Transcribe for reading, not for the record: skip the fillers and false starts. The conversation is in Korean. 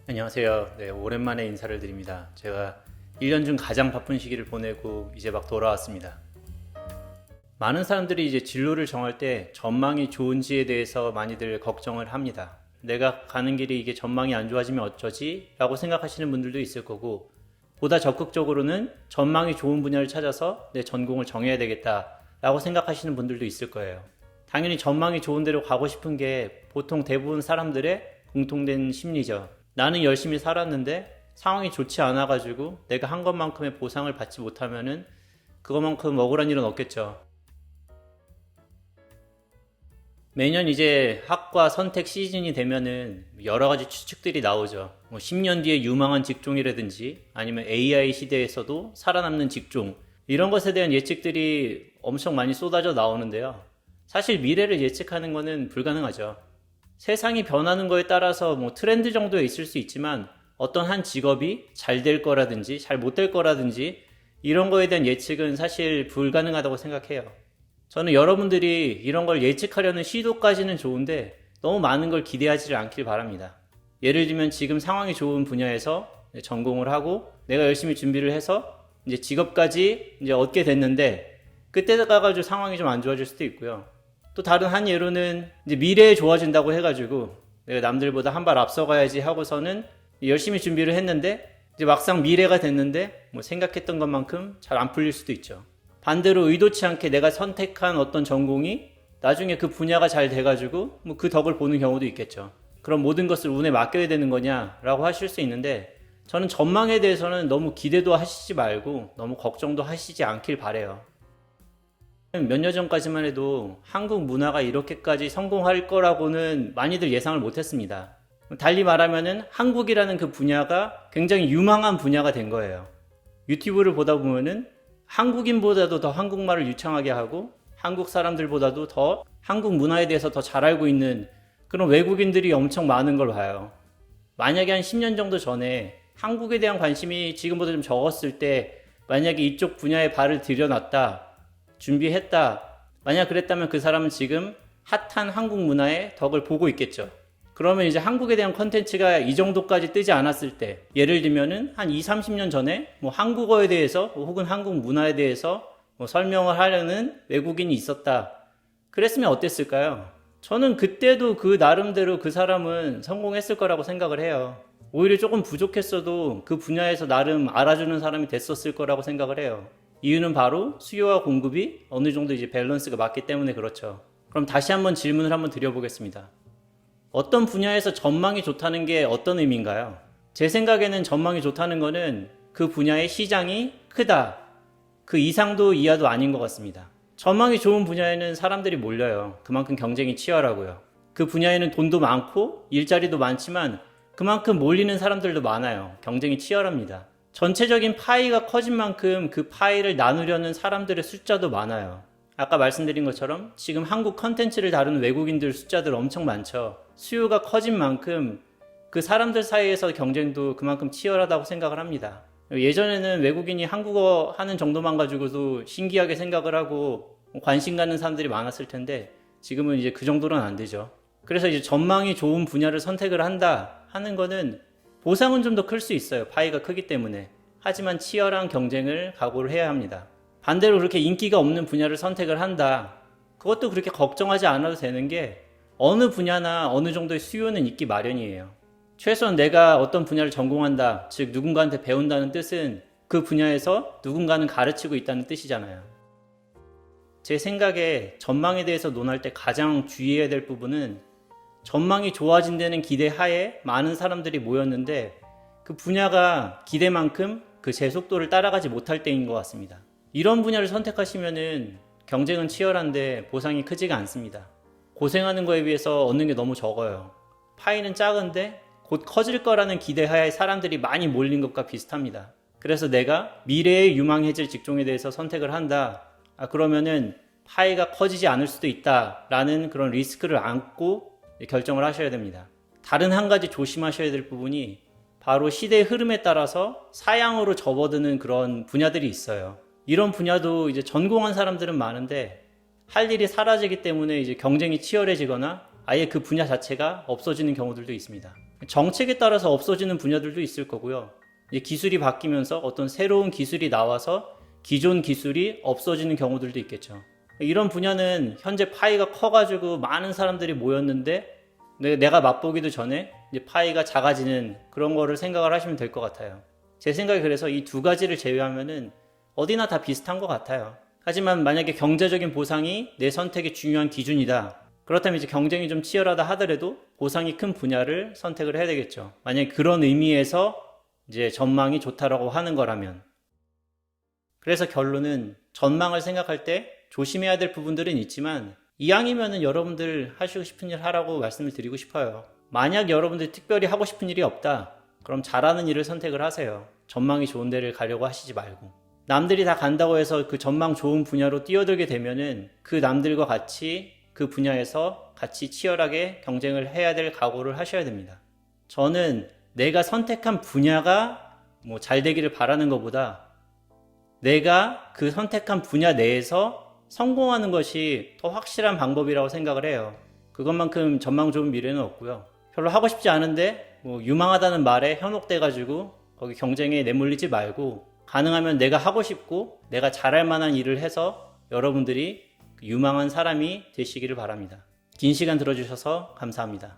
안녕하세요. 네, 오랜만에 인사를 드립니다. 제가 1년 중 가장 바쁜 시기를 보내고 이제 막 돌아왔습니다. 많은 사람들이 이제 진로를 정할 때 전망이 좋은지에 대해서 많이들 걱정을 합니다. 내가 가는 길이 이게 전망이 안 좋아지면 어쩌지? 라고 생각하시는 분들도 있을 거고, 보다 적극적으로는 전망이 좋은 분야를 찾아서 내 전공을 정해야 되겠다 라고 생각하시는 분들도 있을 거예요. 당연히 전망이 좋은 데로 가고 싶은 게 보통 대부분 사람들의 공통된 심리죠. 나는 열심히 살았는데 상황이 좋지 않아가지고 내가 한 것만큼의 보상을 받지 못하면은 그것만큼 억울한 일은 없겠죠. 매년 이제 학과 선택 시즌이 되면은 여러 가지 추측들이 나오죠. 10년 뒤에 유망한 직종이라든지 아니면 AI 시대에서도 살아남는 직종, 이런 것에 대한 예측들이 엄청 많이 쏟아져 나오는데요. 사실 미래를 예측하는 것은 불가능하죠. 세상이 변하는 거에 따라서 트렌드 정도에 있을 수 있지만 어떤 한 직업이 잘 될 거라든지 잘 못 될 거라든지 이런 거에 대한 예측은 사실 불가능하다고 생각해요. 저는 여러분들이 이런 걸 예측하려는 시도까지는 좋은데 너무 많은 걸 기대하지 않길 바랍니다. 예를 들면 지금 상황이 좋은 분야에서 전공을 하고 내가 열심히 준비를 해서 이제 직업까지 이제 얻게 됐는데 그때 가가지고 상황이 좀 안 좋아질 수도 있고요. 또 다른 한 예로는 이제 미래에 좋아진다고 해가지고 내가 남들보다 한 발 앞서가야지 하고서는 열심히 준비를 했는데 이제 막상 미래가 됐는데 생각했던 것만큼 잘 안 풀릴 수도 있죠. 반대로 의도치 않게 내가 선택한 어떤 전공이 나중에 그 분야가 잘 돼가지고 그 덕을 보는 경우도 있겠죠. 그럼 모든 것을 운에 맡겨야 되는 거냐라고 하실 수 있는데, 저는 전망에 대해서는 너무 기대도 하시지 말고 너무 걱정도 하시지 않길 바래요. 몇 년 전까지만 해도 한국 문화가 이렇게까지 성공할 거라고는 많이들 예상을 못했습니다. 달리 말하면은 한국이라는 그 분야가 굉장히 유망한 분야가 된 거예요. 유튜브를 보다 보면은 한국인보다도 더 한국말을 유창하게 하고 한국 사람들보다도 더 한국 문화에 대해서 더 잘 알고 있는 그런 외국인들이 엄청 많은 걸 봐요. 만약에 한 10년 정도 전에 한국에 대한 관심이 지금보다 좀 적었을 때 만약에 이쪽 분야에 발을 들여놨다, 준비했다, 만약 그랬다면 그 사람은 지금 핫한 한국 문화의 덕을 보고 있겠죠. 그러면 이제 한국에 대한 컨텐츠가 이 정도까지 뜨지 않았을 때, 예를 들면은 한 20, 30년 전에 한국어에 대해서 혹은 한국 문화에 대해서 설명을 하려는 외국인이 있었다, 그랬으면 어땠을까요? 저는 그때도 그 나름대로 그 사람은 성공했을 거라고 생각을 해요. 오히려 조금 부족했어도 그 분야에서 나름 알아주는 사람이 됐었을 거라고 생각을 해요. 이유는 바로 수요와 공급이 어느 정도 이제 밸런스가 맞기 때문에 그렇죠. 그럼 다시 한번 질문을 한번 드려보겠습니다. 어떤 분야에서 전망이 좋다는 게 어떤 의미인가요? 제 생각에는 전망이 좋다는 거는 그 분야의 시장이 크다, 그 이상도 이하도 아닌 것 같습니다. 전망이 좋은 분야에는 사람들이 몰려요. 그만큼 경쟁이 치열하고요. 그 분야에는 돈도 많고 일자리도 많지만 그만큼 몰리는 사람들도 많아요. 경쟁이 치열합니다. 전체적인 파이가 커진 만큼 그 파이를 나누려는 사람들의 숫자도 많아요. 아까 말씀드린 것처럼 지금 한국 컨텐츠를 다루는 외국인들 숫자들 엄청 많죠. 수요가 커진 만큼 그 사람들 사이에서 경쟁도 그만큼 치열하다고 생각을 합니다. 예전에는 외국인이 한국어 하는 정도만 가지고도 신기하게 생각을 하고 관심 갖는 사람들이 많았을 텐데 지금은 이제 그 정도는 안 되죠. 그래서 이제 전망이 좋은 분야를 선택을 한다 하는 거는 보상은 좀 더 클 수 있어요. 파이가 크기 때문에. 하지만 치열한 경쟁을 각오를 해야 합니다. 반대로 그렇게 인기가 없는 분야를 선택을 한다, 그것도 그렇게 걱정하지 않아도 되는 게 어느 분야나 어느 정도의 수요는 있기 마련이에요. 최소한 내가 어떤 분야를 전공한다, 즉 누군가한테 배운다는 뜻은 그 분야에서 누군가는 가르치고 있다는 뜻이잖아요. 제 생각에 전망에 대해서 논할 때 가장 주의해야 될 부분은 전망이 좋아진다는 기대 하에 많은 사람들이 모였는데 그 분야가 기대만큼 그 제속도를 따라가지 못할 때인 것 같습니다. 이런 분야를 선택하시면은 경쟁은 치열한데 보상이 크지가 않습니다. 고생하는 거에 비해서 얻는 게 너무 적어요. 파이는 작은데 곧 커질 거라는 기대하에 사람들이 많이 몰린 것과 비슷합니다. 그래서 내가 미래에 유망해질 직종에 대해서 선택을 한다, 그러면은 파이가 커지지 않을 수도 있다라는 그런 리스크를 안고 결정을 하셔야 됩니다. 다른 한 가지 조심하셔야 될 부분이 바로 시대의 흐름에 따라서 사양으로 접어드는 그런 분야들이 있어요. 이런 분야도 이제 전공한 사람들은 많은데 할 일이 사라지기 때문에 이제 경쟁이 치열해지거나 아예 그 분야 자체가 없어지는 경우들도 있습니다. 정책에 따라서 없어지는 분야들도 있을 거고요. 이제 기술이 바뀌면서 어떤 새로운 기술이 나와서 기존 기술이 없어지는 경우들도 있겠죠. 이런 분야는 현재 파이가 커가지고 많은 사람들이 모였는데 내가 맛보기도 전에 이제 파이가 작아지는 그런 거를 생각을 하시면 될 것 같아요. 제 생각에 그래서 이 두 가지를 제외하면은 어디나 다 비슷한 것 같아요. 하지만 만약에 경제적인 보상이 내 선택의 중요한 기준이다. 그렇다면 이제 경쟁이 좀 치열하다 하더라도 보상이 큰 분야를 선택을 해야 되겠죠. 만약에 그런 의미에서 이제 전망이 좋다라고 하는 거라면. 그래서 결론은 전망을 생각할 때 조심해야 될 부분들은 있지만 이왕이면은 여러분들 하시고 싶은 일 하라고 말씀을 드리고 싶어요. 만약 여러분들이 특별히 하고 싶은 일이 없다. 그럼 잘하는 일을 선택을 하세요. 전망이 좋은 데를 가려고 하시지 말고. 남들이 다 간다고 해서 그 전망 좋은 분야로 뛰어들게 되면은 그 남들과 같이 그 분야에서 같이 치열하게 경쟁을 해야 될 각오를 하셔야 됩니다. 저는 내가 선택한 분야가 뭐 잘 되기를 바라는 것보다 내가 그 선택한 분야 내에서 성공하는 것이 더 확실한 방법이라고 생각을 해요. 그것만큼 전망 좋은 미래는 없고요. 별로 하고 싶지 않은데 뭐 유망하다는 말에 현혹돼가지고 거기 경쟁에 내몰리지 말고 가능하면 내가 하고 싶고 내가 잘할 만한 일을 해서 여러분들이 유망한 사람이 되시기를 바랍니다. 긴 시간 들어주셔서 감사합니다.